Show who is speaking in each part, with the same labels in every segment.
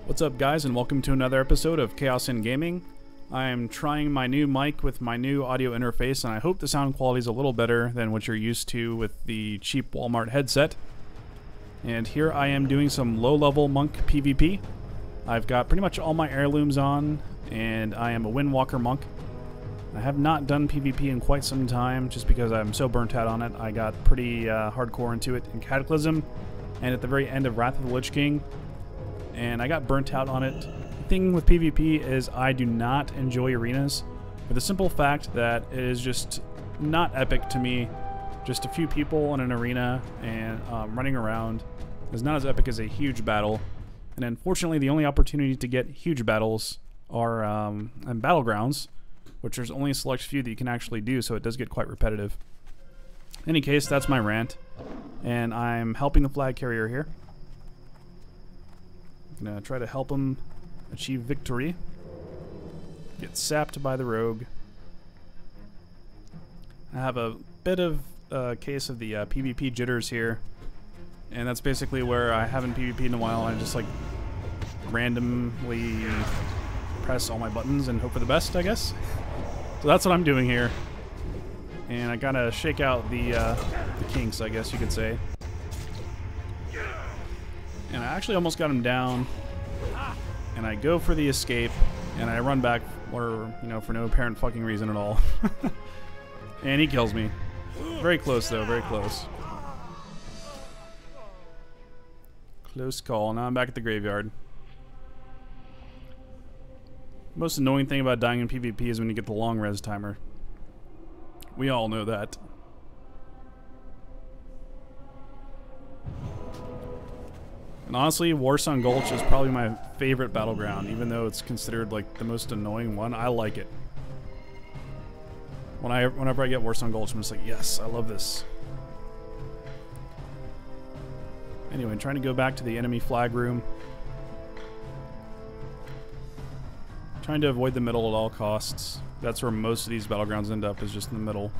Speaker 1: What's up, guys, and welcome to another episode of Chaos in Gaming. I'm trying my new mic with my new audio interface, and I hope the sound quality is a little better than what you're used to with the cheap Walmart headset. And here I am doing some low-level monk PvP. I've got pretty much all my heirlooms on, and I am a Windwalker monk. I have not done PvP in quite some time, just because I'm so burnt out on it. I got pretty hardcore into it in Cataclysm, and at the very end of Wrath of the Lich King. And I got burnt out on it. The thing with PvP is I do not enjoy arenas for the simple fact that it is just not epic to me. Just a few people in an arena and running around is not as epic as a huge battle. And unfortunately, the only opportunity to get huge battles are in battlegrounds, which there's only a select few that you can actually do, so it does get quite repetitive. In any case, that's my rant, and I'm helping the flag carrier here. Gonna try to help him achieve victory. Get sapped by the rogue. I have a bit of a case of the PvP jitters here, and that's basically where I haven't PvP'd in a while. I just like randomly press all my buttons and hope for the best, I guess. So that's what I'm doing here, and I gotta shake out the kinks, I guess you could say. And I actually almost got him down, and I go for the escape, and I run back for no apparent fucking reason at all. And he kills me. Very close though, very close. Close call. Now I'm back at the graveyard. Most annoying thing about dying in PvP is when you get the long res timer. We all know that. And honestly, Warsong Gulch is probably my favorite battleground, even though it's considered like the most annoying one. I like it. Whenever I get Warsong Gulch, I'm just like, yes, I love this. Anyway, trying to go back to the enemy flag room. Trying to avoid the middle at all costs. That's where most of these battlegrounds end up, is just in the middle.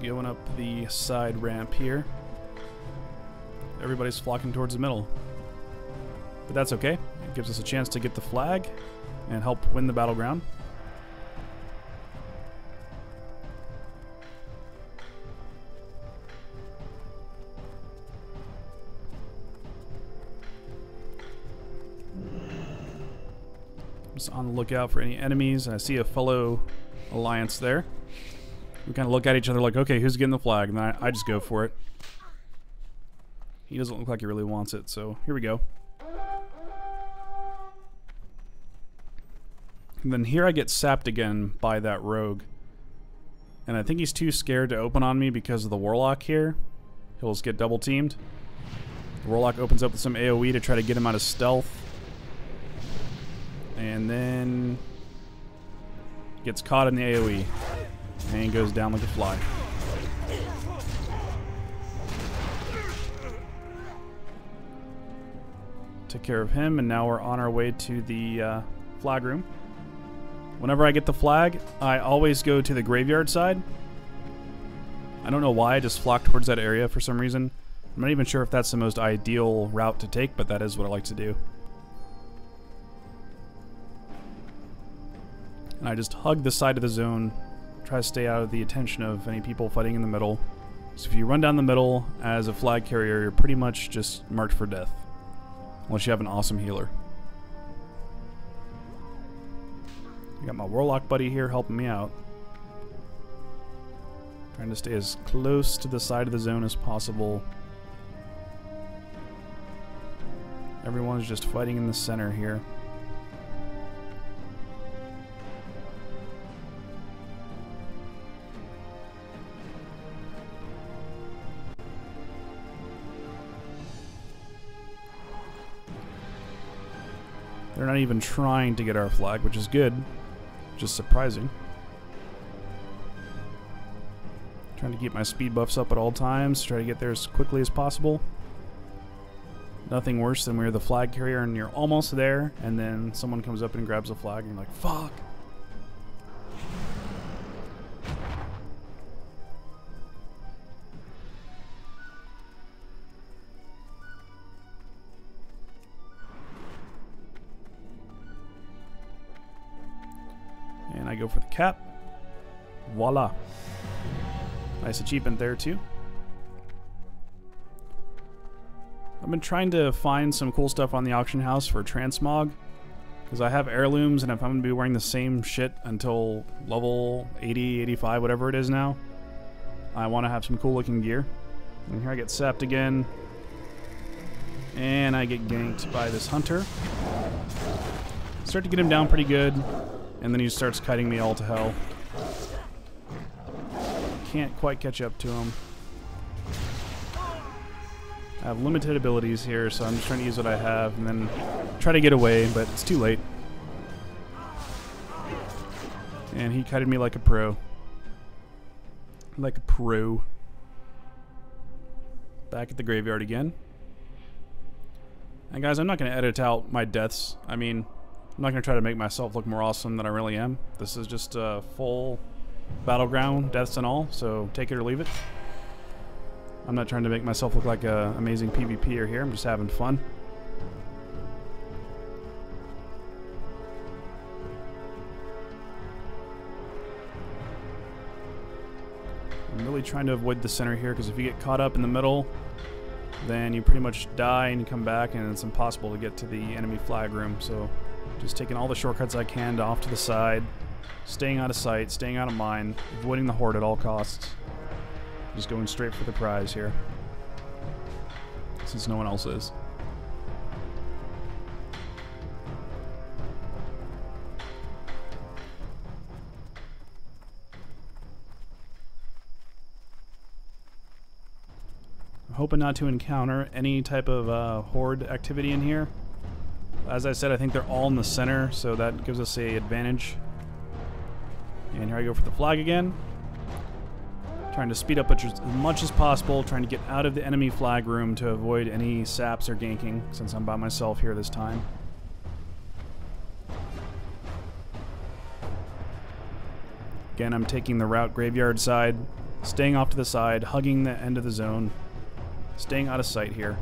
Speaker 1: Going up the side ramp here. Everybody's flocking towards the middle. But that's okay. It gives us a chance to get the flag and help win the battleground. Just on the lookout for any enemies, and I see a fellow alliance there. We kind of look at each other like, okay, who's getting the flag? And then I just go for it. He doesn't look like he really wants it, so here we go. And then here I get sapped again by that rogue. And I think he's too scared to open on me because of the warlock here. He'll just get double teamed. The warlock opens up with some AoE to try to get him out of stealth. And then gets caught in the AoE. And he goes down like a fly. Took care of him, and now we're on our way to the flag room. Whenever I get the flag, I always go to the graveyard side. I don't know why, I just flock towards that area for some reason. I'm not even sure if that's the most ideal route to take, but that is what I like to do. And I just hug the side of the zone, try to stay out of the attention of any people fighting in the middle. So if you run down the middle as a flag carrier, you're pretty much just marked for death. Unless you have an awesome healer. I got my warlock buddy here helping me out. Trying to stay as close to the side of the zone as possible. Everyone's just fighting in the center here. They're not even trying to get our flag, which is good. Just surprising. Trying to keep my speed buffs up at all times, try to get there as quickly as possible. Nothing worse than when you're the flag carrier and you're almost there, and then someone comes up and grabs a flag and you're like, fuck! go for the cap. Voila. Nice achievement there too. I've been trying to find some cool stuff on the auction house for transmog, because I have heirlooms, and if I'm going to be wearing the same shit until level 80, 85, whatever it is now, I want to have some cool looking gear. And here I get sapped again, and I get ganked by this hunter. Start to get him down pretty good, and then he starts kiting me all to hell. Can't quite catch up to him. I have limited abilities here, so I'm just trying to use what I have and then try to get away, but it's too late. And he kited me like a pro. Like a pro. Back at the graveyard again. And guys, I'm not going to edit out my deaths. I mean, I'm not going to try to make myself look more awesome than I really am. This is just a full battleground, deaths and all, so take it or leave it. I'm not trying to make myself look like an amazing PvPer here. I'm just having fun. I'm really trying to avoid the center here, because if you get caught up in the middle, then you pretty much die and you come back and it's impossible to get to the enemy flag room. So just taking all the shortcuts I can to off to the side, staying out of sight, staying out of mine, avoiding the horde at all costs. Just going straight for the prize here, since no one else is. I'm hoping not to encounter any type of horde activity in here. As I said, I think they're all in the center, so that gives us an advantage. And here I go for the flag again. Trying to speed up as much as possible, trying to get out of the enemy flag room to avoid any saps or ganking, since I'm by myself here this time. Again, I'm taking the route graveyard side, staying off to the side, hugging the end of the zone, staying out of sight here,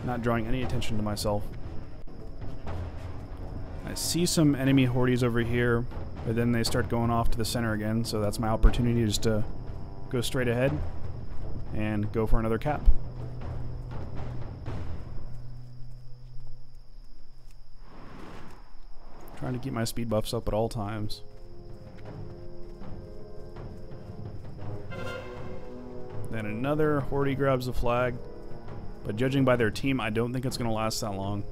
Speaker 1: not drawing any attention to myself. I see some enemy hordes over here, but then they start going off to the center again, so that's my opportunity just to go straight ahead and go for another cap. Trying to keep my speed buffs up at all times. Then another horde grabs the flag, but judging by their team, I don't think it's going to last that long.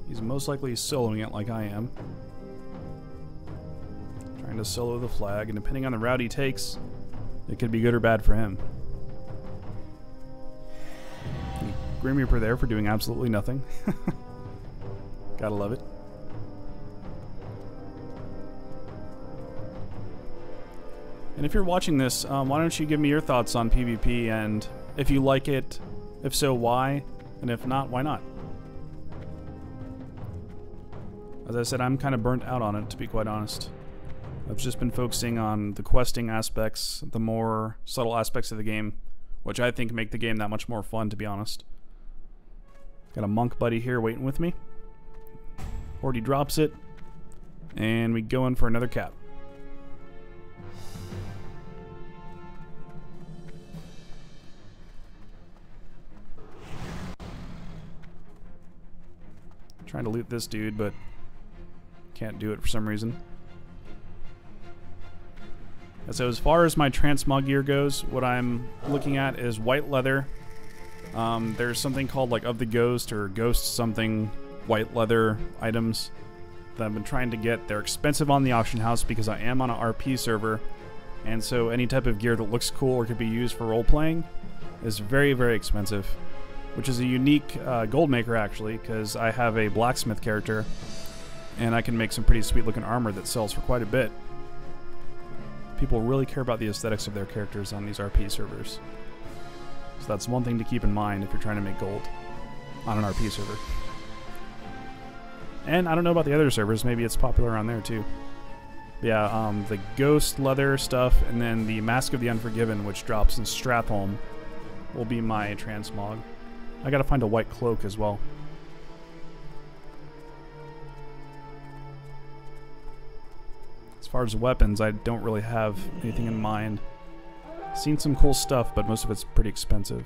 Speaker 1: He's most likely soloing it like I am. Trying to solo the flag, and depending on the route he takes, it could be good or bad for him. Grim Reaper there for doing absolutely nothing. Gotta love it. And if you're watching this, why don't you give me your thoughts on PvP, and if you like it, if so, why? And if not, why not? As I said, I'm kind of burnt out on it, to be quite honest. I've just been focusing on the questing aspects, the more subtle aspects of the game, which I think make the game that much more fun, to be honest. Got a monk buddy here waiting with me. Horde drops it, and we go in for another cap. Trying to loot this dude, but can't do it for some reason. And so as far as my transmog gear goes, what I'm looking at is white leather. There's something called like of the ghost or ghost something white leather items that I've been trying to get. They're expensive on the auction house because I am on an RP server, and so any type of gear that looks cool or could be used for role playing is very, very expensive, which is a unique gold maker actually, because I have a blacksmith character and I can make some pretty sweet looking armor that sells for quite a bit. People really care about the aesthetics of their characters on these RP servers. So that's one thing to keep in mind if you're trying to make gold on an RP server. And I don't know about the other servers, maybe it's popular on there too. Yeah, the ghost leather stuff, and then the Mask of the Unforgiven, which drops in Stratholme, will be my transmog. I gotta find a white cloak as well. As far as weapons, I don't really have anything in mind. Seen some cool stuff, but most of it's pretty expensive.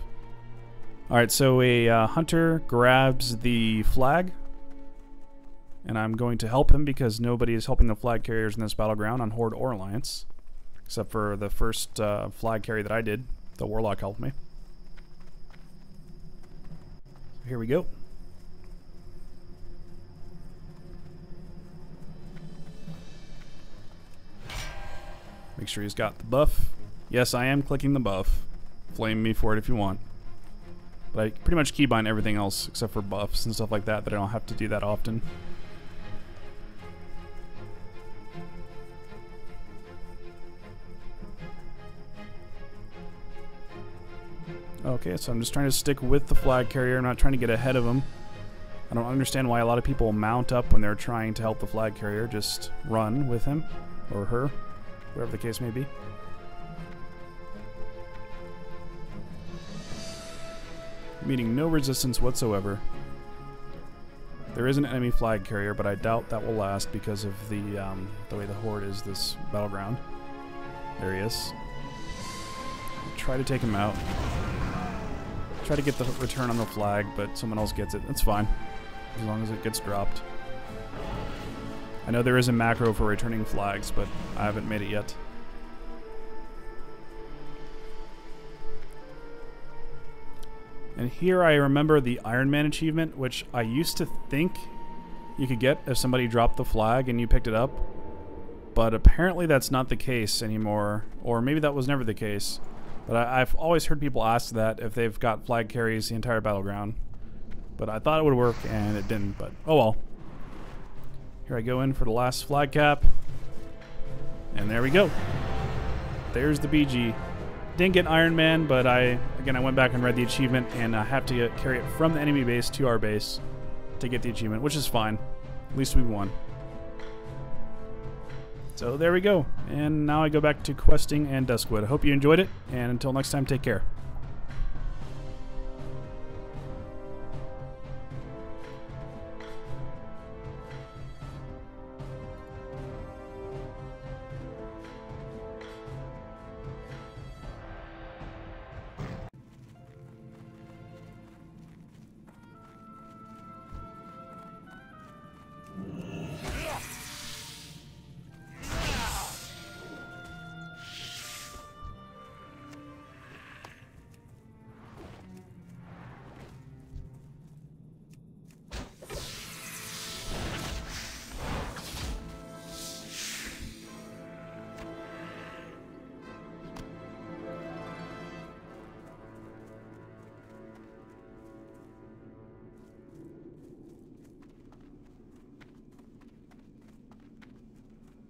Speaker 1: Alright, so a hunter grabs the flag, and I'm going to help him because nobody is helping the flag carriers in this battleground on Horde or Alliance, except for the first flag carry that I did. The Warlock helped me. Here we go. Make sure he's got the buff. Yes, I am clicking the buff. Flame me for it if you want. But I pretty much keybind everything else except for buffs and stuff like that I don't have to do that often. Okay, so I'm just trying to stick with the flag carrier. I'm not trying to get ahead of him. I don't understand why a lot of people mount up when they're trying to help the flag carrier. Just run with him or her, whatever the case may be. Meeting no resistance whatsoever. There is an enemy flag carrier, but I doubt that will last because of the way the Horde is this battleground. There he is. Try to take him out. Try to get the return on the flag, but someone else gets it. That's fine, as long as it gets dropped. I know there is a macro for returning flags, but I haven't made it yet. And here I remember the Iron Man achievement, which I used to think you could get if somebody dropped the flag and you picked it up. But apparently that's not the case anymore, or maybe that was never the case. But I've always heard people ask that if they've got flag carries the entire battleground. But I thought it would work, and it didn't, but oh well. Here I go in for the last flag cap. And there we go. There's the BG. Didn't get Iron Man, but I went back and read the achievement, and I have to carry it from the enemy base to our base to get the achievement, which is fine. At least we won. So there we go. And now I go back to questing and Duskwood. I hope you enjoyed it, and until next time, take care.